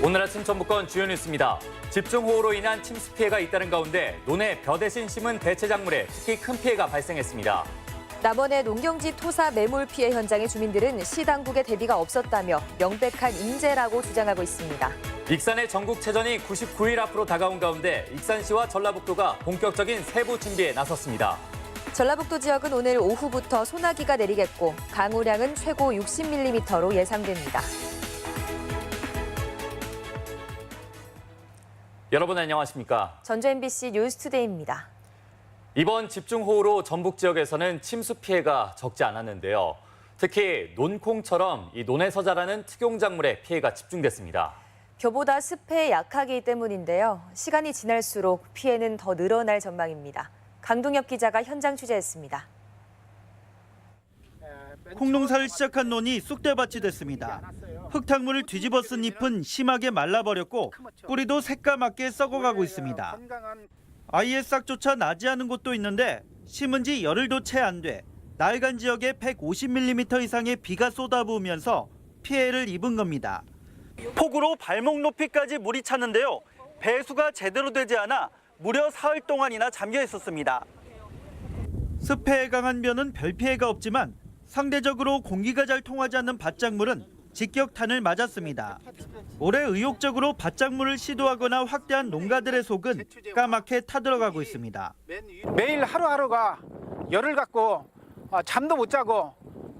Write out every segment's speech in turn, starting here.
오늘 아침 전북권 주요 뉴스입니다. 집중호우로 인한 침수 피해가 잇따른 가운데 논에 벼 대신 심은 대체 작물에 특히 큰 피해가 발생했습니다. 남원의 농경지 토사 매몰 피해 현장의 주민들은 시 당국의 대비가 없었다며 명백한 인재라고 주장하고 있습니다. 익산의 전국체전이 99일 앞으로 다가온 가운데 익산시와 전라북도가 본격적인 세부 준비에 나섰습니다. 전라북도 지역은 오늘 오후부터 소나기가 내리겠고 강우량은 최고 60mm로 예상됩니다. 여러분 안녕하십니까? 전주 MBC 뉴스투데이입니다. 이번 집중호우로 전북 지역에서는 침수 피해가 적지 않았는데요. 특히 논콩처럼 이 논에서 자라는 특용작물에 피해가 집중됐습니다. 벼보다 습해에 약하기 때문인데요. 시간이 지날수록 피해는 더 늘어날 전망입니다. 강동엽 기자가 현장 취재했습니다. 콩농사를 시작한 논이 쑥대밭이 됐습니다. 흙탕물을 뒤집어 쓴 잎은 심하게 말라버렸고 뿌리도 새까맣게 썩어가고 있습니다. 아예 싹조차 나지 않은 곳도 있는데 심은 지 열흘도 채 안 돼 나일간 지역에 150mm 이상의 비가 쏟아부으면서 피해를 입은 겁니다. 폭우로 발목 높이까지 물이 찼는데요. 배수가 제대로 되지 않아 무려 사흘 동안이나 잠겨 있었습니다. 습해에 강한 벼는 별 피해가 없지만 상대적으로 공기가 잘 통하지 않는 밭작물은 직격탄을 맞았습니다. 올해 의욕적으로 밭작물을 시도하거나 확대한 농가들의 속은 까맣게 타들어가고 있습니다. 매일 하루하루가 열을 갖고 잠도 못 자고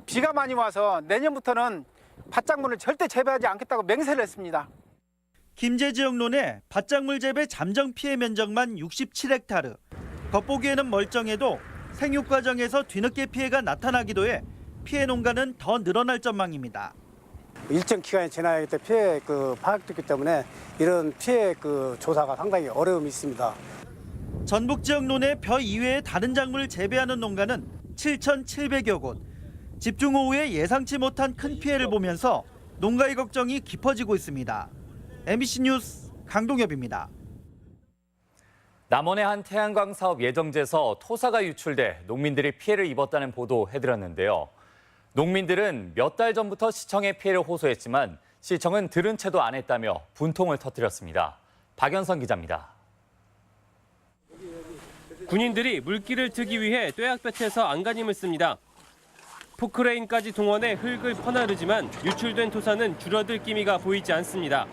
비가 많이 와서 내년부터는 밭작물을 절대 재배하지 않겠다고 맹세를 했습니다. 김제 지역 논에 밭작물 재배 잠정 피해 면적만 67헥타르. 겉보기에는 멀쩡해도 생육 과정에서 뒤늦게 피해가 나타나기도 해 피해 농가는 더 늘어날 전망입니다. 일정 기간이 지나야 때 피해 파악됐기 때문에 이런 피해 조사가 상당히 어려움이 있습니다. 전북 지역 논에 벼 이외의 다른 작물을 재배하는 농가는 7,700여 곳. 집중호우에 예상치 못한 큰 피해를 보면서 농가의 걱정이 깊어지고 있습니다. MBC 뉴스 강동엽입니다. 남원의 한 태양광 사업 예정지에서 토사가 유출돼 농민들이 피해를 입었다는 보도 해드렸는데요. 농민들은 몇 달 전부터 시청에 피해를 호소했지만 시청은 들은 채도 안 했다며 분통을 터뜨렸습니다. 박연선 기자입니다. 군인들이 물길을 트기 위해 뙤약볕에서 안간힘을 씁니다. 포크레인까지 동원해 흙을 퍼나르지만 유출된 토사는 줄어들 기미가 보이지 않습니다.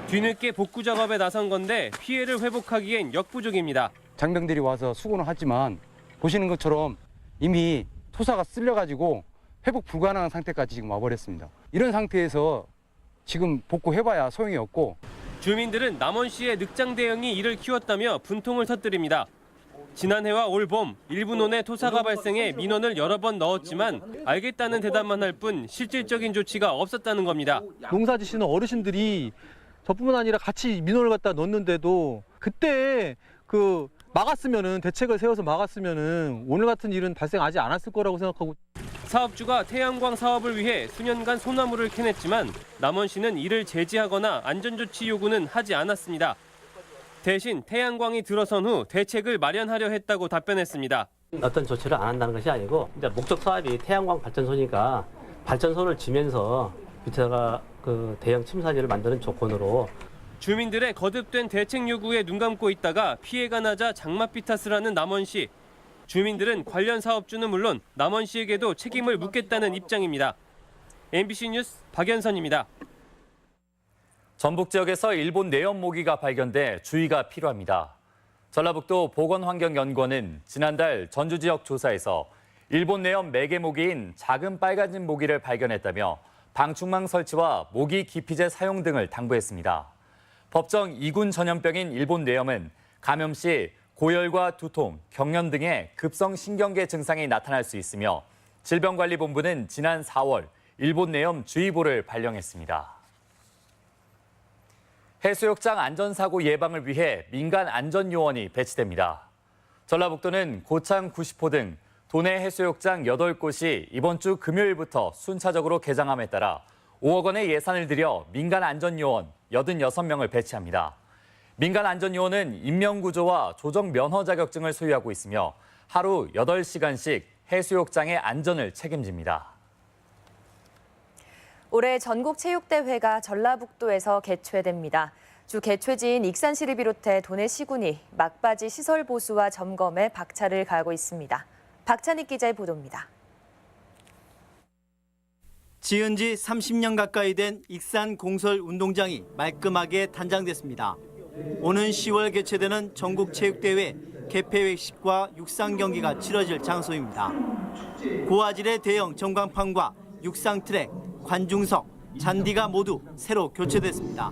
뒤늦게 복구 작업에 나선 건데 피해를 회복하기엔 역부족입니다. 장병들이 와서 수고는 하지만 보시는 것처럼 이미 토사가 쓸려가지고 회복 불가능한 상태까지 지금 와버렸습니다. 이런 상태에서 지금 복구해봐야 소용이 없고. 주민들은 남원시의 늑장 대응이 이를 키웠다며 분통을 터뜨립니다. 지난해와 올 봄 일부 논에 토사가 발생해 민원을 여러 번 넣었지만 알겠다는 대답만 할 뿐 실질적인 조치가 없었다는 겁니다. 농사 지시는 어르신들이 저뿐만 아니라 같이 민원을 갖다 넣었는데도 그때 막았으면은 대책을 세워서 막았으면은 오늘 같은 일은 발생하지 않았을 거라고 생각하고. 사업주가 태양광 사업을 위해 수년간 소나무를 캐냈지만 남원시는 이를 제지하거나 안전조치 요구는 하지 않았습니다. 대신 태양광이 들어선 후 대책을 마련하려 했다고 답변했습니다. 어떤 조치를 안 한다는 것이 아니고 이제 목적 사업이 태양광 발전소니까 발전소를 지면서 밑에다가 대형 침사지를 만드는 조건으로. 주민들의 거듭된 대책 요구에 눈 감고 있다가 피해가 나자 장맛비 탓을 하는 남원시. 주민들은 관련 사업주는 물론 남원시에게도 책임을 묻겠다는 입장입니다. MBC 뉴스 박연선입니다. 전북 지역에서 일본 내염 모기가 발견돼 주의가 필요합니다. 전라북도 보건환경연구원은 지난달 전주 지역 조사에서 일본 내염 매개 모기인 작은 빨가진 모기를 발견했다며 방충망 설치와 모기 기피제 사용 등을 당부했습니다. 법정 2군 전염병인 일본 내염은 감염 시 고열과 두통, 경련 등의 급성 신경계 증상이 나타날 수 있으며 질병관리본부는 지난 4월 일본 내염 주의보를 발령했습니다. 해수욕장 안전사고 예방을 위해 민간 안전요원이 배치됩니다. 전라북도는 고창 90호 등 도내 해수욕장 8곳이 이번 주 금요일부터 순차적으로 개장함에 따라 5억 원의 예산을 들여 민간 안전요원 86명을 배치합니다. 민간 안전요원은 인명구조와 조정 면허 자격증을 소유하고 있으며 하루 8시간씩 해수욕장의 안전을 책임집니다. 올해 전국체육대회가 전라북도에서 개최됩니다. 주 개최지인 익산시를 비롯해 도내 시군이 막바지 시설 보수와 점검에 박차를 가하고 있습니다. 박찬익 기자의 보도입니다. 지은 지 30년 가까이 된 익산 공설 운동장이 말끔하게 단장됐습니다. 오는 10월 개최되는 전국체육대회 개폐회식과 육상 경기가 치러질 장소입니다. 고화질의 대형 전광판과 육상 트랙, 관중석, 잔디가 모두 새로 교체됐습니다.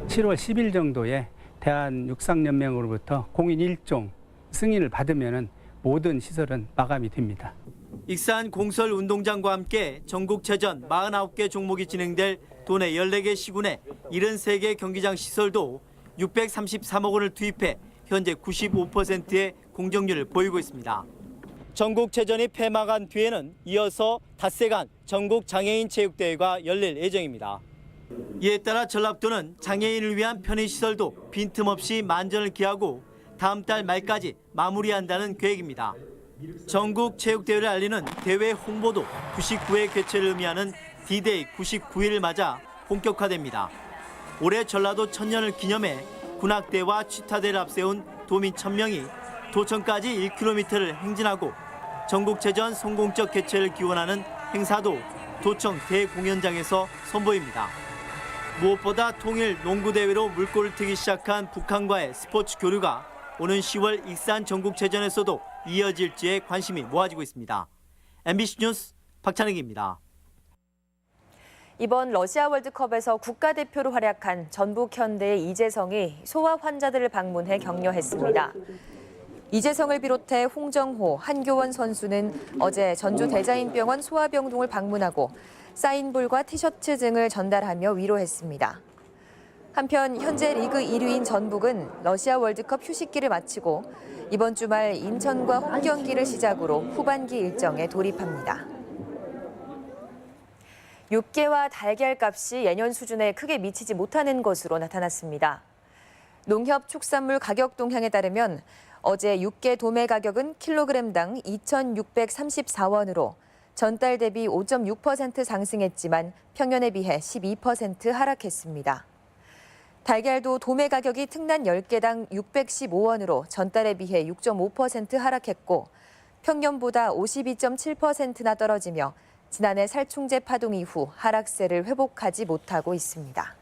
7월 10일 정도에 대한육상연맹으로부터 공인 1종 승인을 받으면 모든 시설은 마감이 됩니다. 익산 공설 운동장과 함께 전국체전 49개 종목이 진행될 도내 14개 시군의 73개 경기장 시설도 633억 원을 투입해 현재 95%의 공정률을 보이고 있습니다. 전국체전이 폐막한 뒤에는 이어서 닷새간 전국장애인체육대회가 열릴 예정입니다. 이에 따라 전라북도는 장애인을 위한 편의시설도 빈틈없이 만전을 기하고 다음 달 말까지 마무리한다는 계획입니다. 전국체육대회를 알리는 대회 홍보도 99회 개최를 의미하는 D-Day 99일을 맞아 본격화됩니다. 올해 전라도 천년을 기념해 군악대와 취타대를 앞세운 도민 1000명이 도청까지 1km를 행진하고 전국체전 성공적 개최를 기원하는 행사도 도청 대공연장에서 선보입니다. 무엇보다 통일 농구대회로 물꼬를 트기 시작한 북한과의 스포츠 교류가 오는 10월 익산 전국체전에서도 이어질지에 관심이 모아지고 있습니다. MBC 뉴스 박찬익입니다. 이번 러시아 월드컵에서 국가대표로 활약한 전북현대의 이재성이 소아 환자들을 방문해 격려했습니다. 이재성을 비롯해 홍정호, 한교원 선수는 어제 전주 대자인병원 소아병동을 방문하고 사인볼과 티셔츠 등을 전달하며 위로했습니다. 한편 현재 리그 1위인 전북은 러시아 월드컵 휴식기를 마치고 이번 주말 인천과 홈경기를 시작으로 후반기 일정에 돌입합니다. 육개와 달걀 값이 예년 수준에 크게 미치지 못하는 것으로 나타났습니다. 농협축산물 가격 동향에 따르면 어제 육개 도매 가격은 킬로그램당 2,634원으로 전달 대비 5.6% 상승했지만 평년에 비해 12% 하락했습니다. 달걀도 도매 가격이 특난 10개당 615원으로 전달에 비해 6.5% 하락했고 평년보다 52.7%나 떨어지며 지난해 살충제 파동 이후 하락세를 회복하지 못하고 있습니다.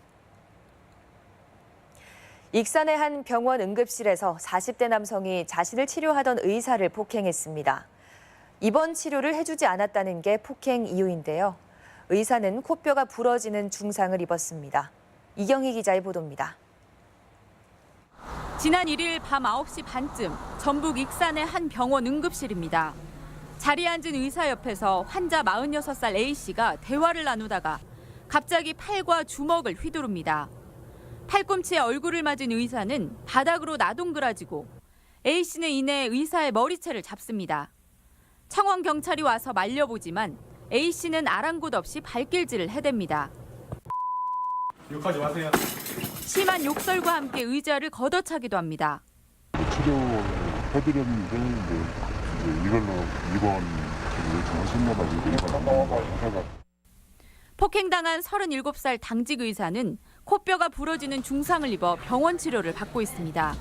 익산의 한 병원 응급실에서 40대 남성이 자신을 치료하던 의사를 폭행했습니다. 입원 치료를 해주지 않았다는 게 폭행 이유인데요. 의사는 코뼈가 부러지는 중상을 입었습니다. 이경희 기자의 보도입니다. 지난 1일 밤 9시 반쯤 전북 익산의 한 병원 응급실입니다. 자리에 앉은 의사 옆에서 환자 46살 A씨가 대화를 나누다가 갑자기 팔과 주먹을 휘두릅니다. 팔꿈치에 얼굴을 맞은 의사는 바닥으로 나동그라지고 A씨는 이내 의사의 머리채를 잡습니다. 청원 경찰이 와서 말려보지만 A씨는 아랑곳 없이 발길질을 해댑니다. 욕하지 마세요. 심한 욕설과 함께 의자를 걷어차기도 합니다. 치료해드렸는데 이걸로 입원 정신나가 폭행당한 37살 당직 의사는 코뼈가 부러지는 중상을 입어 병원 치료를 받고 있습니다.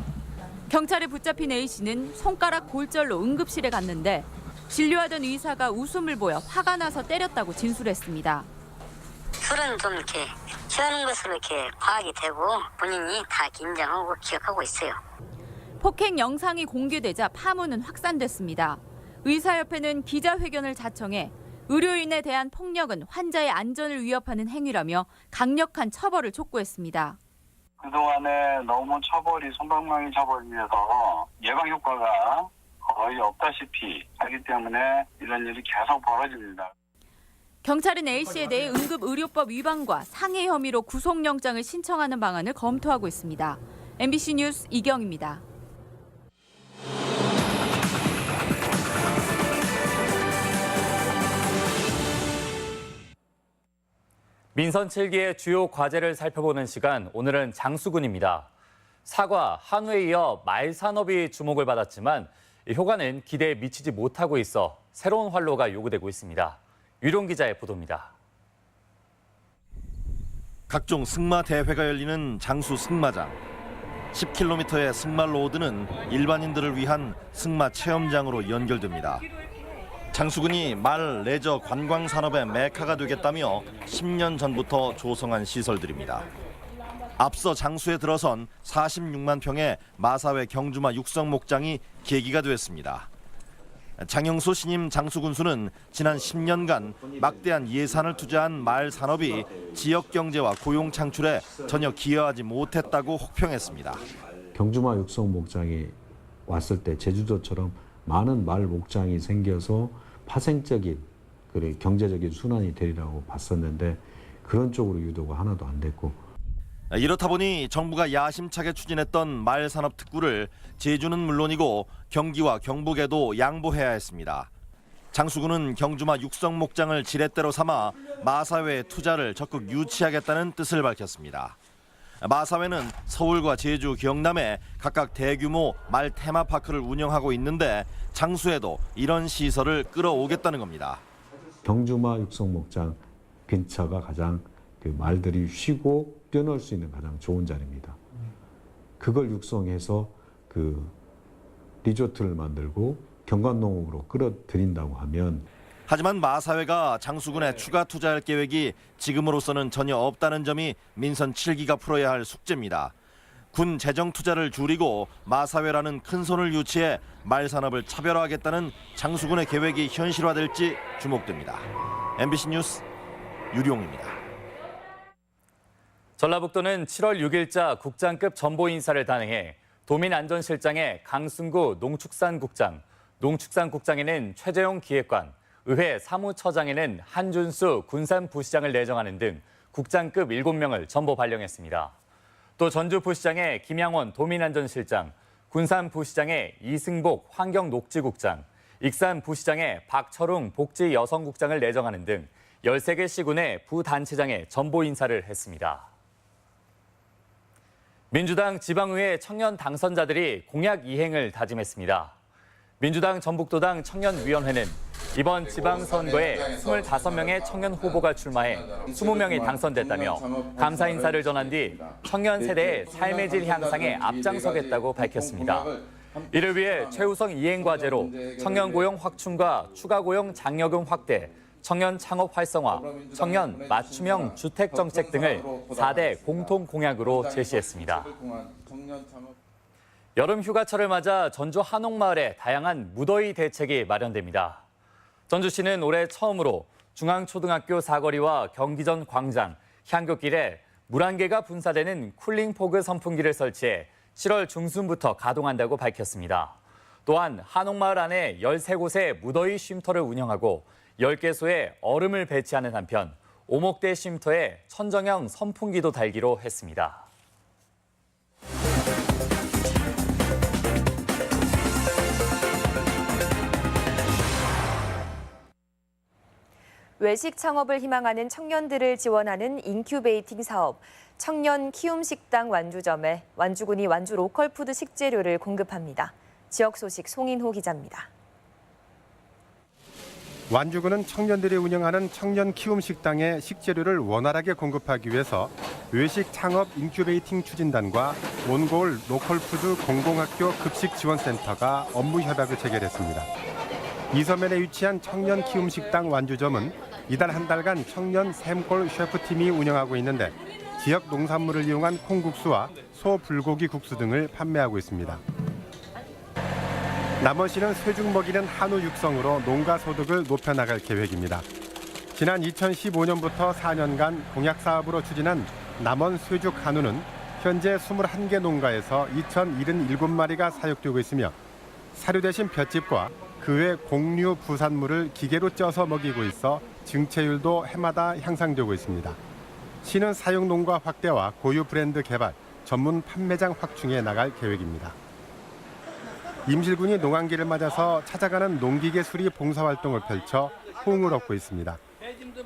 경찰에 붙잡힌 A씨는 손가락 골절로 응급실에 갔는데 진료하던 의사가 웃음을 보여 화가 나서 때렸다고 진술했습니다. 술은 좀 이렇게 취하는 것으로 이렇게 파악이 되고 본인이 다 인정하고 기억하고 있어요. 폭행 영상이 공개되자 파문은 확산됐습니다. 의사협회는 기자회견을 자청해 의료인에 대한 폭력은 환자의 안전을 위협하는 행위라며 강력한 처벌을 촉구했습니다. 그동안에 너무 처벌이 솜방망이 처벌이어서 예방 효과가 거의 없다시피 하기 때문에 이런 일이 계속 벌어집니다. 경찰은 A씨에 대해 응급의료법 위반과 상해 혐의로 구속영장을 신청하는 방안을 검토하고 있습니다. MBC 뉴스 이경입니다. 민선 7기의 주요 과제를 살펴보는 시간, 오늘은 장수군입니다. 사과, 한우에 이어 말 산업이 주목을 받았지만 효과는 기대에 미치지 못하고 있어 새로운 활로가 요구되고 있습니다. 유룡 기자의 보도입니다. 각종 승마 대회가 열리는 장수 승마장. 10km의 승마 로드는 일반인들을 위한 승마 체험장으로 연결됩니다. 장수군이 말 레저 관광 산업의 메카가 되겠다며 10년 전부터 조성한 시설들입니다. 앞서 장수에 들어선 46만 평의 마사회 경주마 육성 목장이 계기가 됐습니다. 장영수 신임 장수군수는 지난 10년간 막대한 예산을 투자한 말 산업이 지역 경제와 고용 창출에 전혀 기여하지 못했다고 혹평했습니다. 경주마 육성 목장이 왔을 때 제주도처럼 많은 말 목장이 생겨서 파생적인 그리고 경제적인 순환이 되리라고 봤었는데 그런 쪽으로 유도가 하나도 안 됐고. 이렇다 보니 정부가 야심차게 추진했던 말 산업 특구를 제주는 물론이고 경기와 경북에도 양보해야 했습니다. 장수군은 경주마 육성 목장을 지렛대로 삼아 마사회의 투자를 적극 유치하겠다는 뜻을 밝혔습니다. 마사회는 서울과 제주, 경남에 각각 대규모 말 테마파크를 운영하고 있는데 장수에도 이런 시설을 끌어오겠다는 겁니다. 경주마 육성 목장 근처가 가장 그 말들이 쉬고 뛰어놀 수 있는 가장 좋은 자리입니다. 그걸 육성해서 그 리조트를 만들고 경관농업으로 끌어들인다고 하면 하지만 마사회가 장수군에 추가 투자할 계획이 지금으로서는 전혀 없다는 점이 민선 7기가 풀어야 할 숙제입니다. 군 재정 투자를 줄이고 마사회라는 큰 손을 유치해 말 산업을 차별화하겠다는 장수군의 계획이 현실화될지 주목됩니다. MBC 뉴스 유룡입니다. 전라북도는 7월 6일자 국장급 전보 인사를 단행해 도민안전실장에 강승구 농축산국장, 농축산국장에는 최재용 기획관, 의회 사무처장에는 한준수 군산부시장을 내정하는 등 국장급 7명을 전보 발령했습니다. 또 전주부시장에 김양원 도민안전실장, 군산부시장에 이승복 환경녹지국장, 익산부시장에 박철웅 복지여성국장을 내정하는 등 13개 시군의 부단체장에 전보 인사를 했습니다. 민주당 지방의회 청년 당선자들이 공약 이행을 다짐했습니다. 민주당 전북도당 청년위원회는 이번 지방선거에 25명의 청년 후보가 출마해 20명이 당선됐다며 감사 인사를 전한 뒤 청년 세대의 삶의 질 향상에 앞장서겠다고 밝혔습니다. 이를 위해 최우선 이행 과제로 청년 고용 확충과 추가 고용 장려금 확대, 청년 창업 활성화, 청년 맞춤형 주택 정책 등을 4대 공통 공약으로 제시했습니다. 여름 휴가철을 맞아 전주 한옥마을에 다양한 무더위 대책이 마련됩니다. 전주시는 올해 처음으로 중앙초등학교 사거리와 경기전 광장, 향교길에 물안개가 분사되는 쿨링포그 선풍기를 설치해 7월 중순부터 가동한다고 밝혔습니다. 또한 한옥마을 안에 13곳의 무더위 쉼터를 운영하고 10개소에 얼음을 배치하는 한편 오목대 쉼터에 천정형 선풍기도 달기로 했습니다. 외식 창업을 희망하는 청년들을 지원하는 인큐베이팅 사업, 청년 키움 식당 완주점에 완주군이 완주 로컬푸드 식재료를 공급합니다. 지역 소식 송인호 기자입니다. 완주군은 청년들이 운영하는 청년 키움 식당에 식재료를 원활하게 공급하기 위해서 외식 창업 인큐베이팅 추진단과 온고을 로컬푸드 공공학교 급식지원센터가 업무 협약을 체결했습니다. 이서면에 위치한 청년 키움 식당 완주점은 이달 한 달간 청년 샘골 셰프팀이 운영하고 있는데 지역 농산물을 이용한 콩국수와 소 불고기 국수 등을 판매하고 있습니다. 남원시는 쇠죽 먹이는 한우 육성으로 농가 소득을 높여나갈 계획입니다. 지난 2015년부터 4년간 공약 사업으로 추진한 남원 쇠죽 한우는 현재 21개 농가에서 2,077마리가 사육되고 있으며 사료 대신 볏짚과 그 외 곡류 부산물을 기계로 쪄서 먹이고 있어 증체율도 해마다 향상되고 있습니다. 시는 사육 농가 확대와 고유 브랜드 개발, 전문 판매장 확충에 나갈 계획입니다. 임실군이 농한기를 맞아서 찾아가는 농기계 수리 봉사활동을 펼쳐 호응을 얻고 있습니다.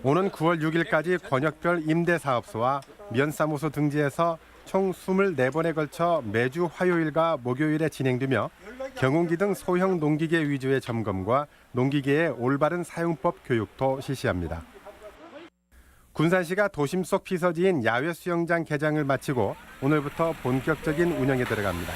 오는 9월 6일까지 권역별 임대사업소와 면사무소 등지에서 총 24번에 걸쳐 매주 화요일과 목요일에 진행되며 경운기 등 소형 농기계 위주의 점검과 농기계의 올바른 사용법 교육도 실시합니다. 군산시가 도심 속 피서지인 야외 수영장 개장을 마치고 오늘부터 본격적인 운영에 들어갑니다.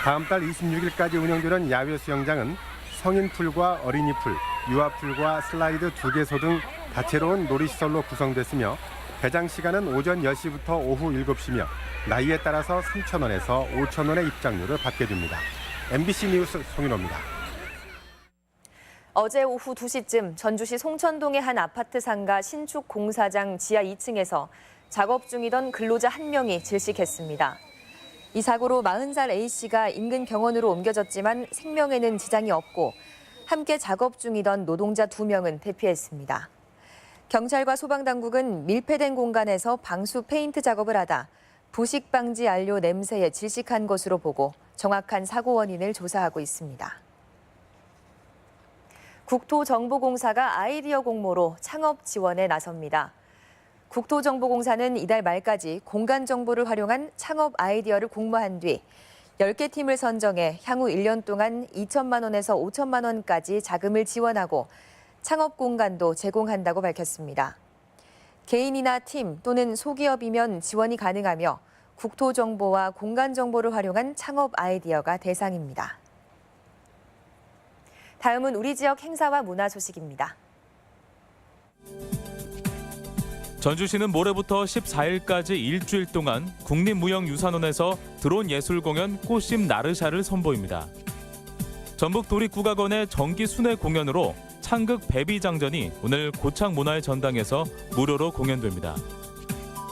다음 달 26일까지 운영되는 야외 수영장은 성인풀과 어린이풀, 유아풀과 슬라이드 2개소 등 다채로운 놀이시설로 구성됐으며 개장 시간은 오전 10시부터 오후 7시며 나이에 따라서 3,000원에서 5,000원의 입장료를 받게 됩니다. MBC 뉴스 송윤호입니다. 어제 오후 2시쯤 전주시 송천동의 한 아파트 상가 신축 공사장 지하 2층에서 작업 중이던 근로자 1명이 질식했습니다. 이 사고로 40살 A씨가 인근 병원으로 옮겨졌지만 생명에는 지장이 없고 함께 작업 중이던 노동자 2명은 대피했습니다. 경찰과 소방당국은 밀폐된 공간에서 방수 페인트 작업을 하다 부식 방지 안료 냄새에 질식한 것으로 보고 정확한 사고 원인을 조사하고 있습니다. 국토정보공사가 아이디어 공모로 창업 지원에 나섭니다. 국토정보공사는 이달 말까지 공간 정보를 활용한 창업 아이디어를 공모한 뒤 10개 팀을 선정해 향후 1년 동안 2천만 원에서 5천만 원까지 자금을 지원하고 창업 공간도 제공한다고 밝혔습니다. 개인이나 팀 또는 소기업이면 지원이 가능하며 국토정보와 공간정보를 활용한 창업 아이디어가 대상입니다. 다음은 우리 지역 행사와 문화 소식입니다. 전주시는 모레부터 14일까지 일주일 동안 국립무형유산원에서 드론 예술 공연 꽃심 나르샤를 선보입니다. 전북 도립국악원의 정기 순회 공연으로 창극 배비장전이 오늘 고창문화의 전당에서 무료로 공연됩니다.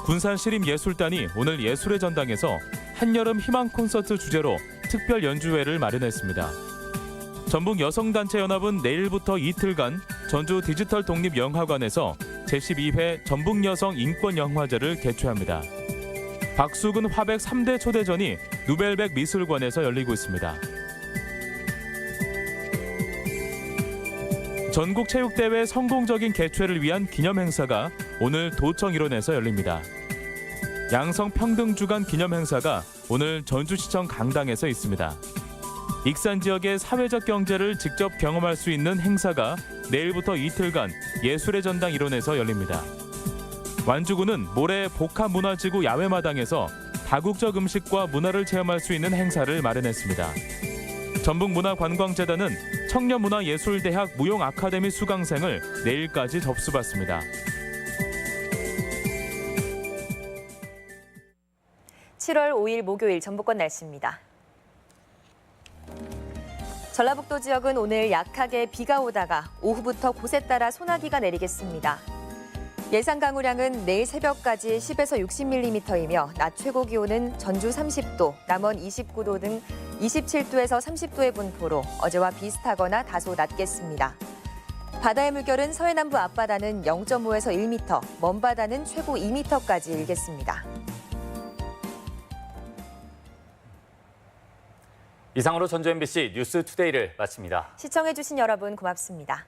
군산시립예술단이 오늘 예술의 전당에서 한여름 희망 콘서트 주제로 특별 연주회를 마련했습니다. 전북 여성단체연합은 내일부터 이틀간 전주 디지털 독립영화관에서 제12회 전북여성 인권영화제를 개최합니다. 박수근 화백 3대 초대전이 누벨백 미술관에서 열리고 있습니다. 전국체육대회 성공적인 개최를 위한 기념행사가 오늘 도청 일원에서 열립니다. 양성평등주간 기념행사가 오늘 전주시청 강당에서 있습니다. 익산 지역의 사회적 경제를 직접 경험할 수 있는 행사가 내일부터 이틀간 예술의 전당 일원에서 열립니다. 완주군은 모레 복합문화지구 야외마당에서 다국적 음식과 문화를 체험할 수 있는 행사를 마련했습니다. 전북문화관광재단은 청년문화예술대학 무용아카데미 수강생을 내일까지 접수받습니다. (7월 5일) 목요일 전북권 날씨입니다. 전라북도 지역은 오늘 약하게 비가 오다가 오후부터 곳에 따라 소나기가 내리겠습니다. 예상 강우량은 내일 새벽까지 10에서 60mm이며 낮 최고 기온은 전주 30도, 남원 29도 등 27도에서 30도의 분포로 어제와 비슷하거나 다소 낮겠습니다. 바다의 물결은 서해남부 앞바다는 0.5에서 1m, 먼바다는 최고 2m까지 일겠습니다. 이상으로 전주 MBC 뉴스투데이를 마칩니다. 시청해주신 여러분 고맙습니다.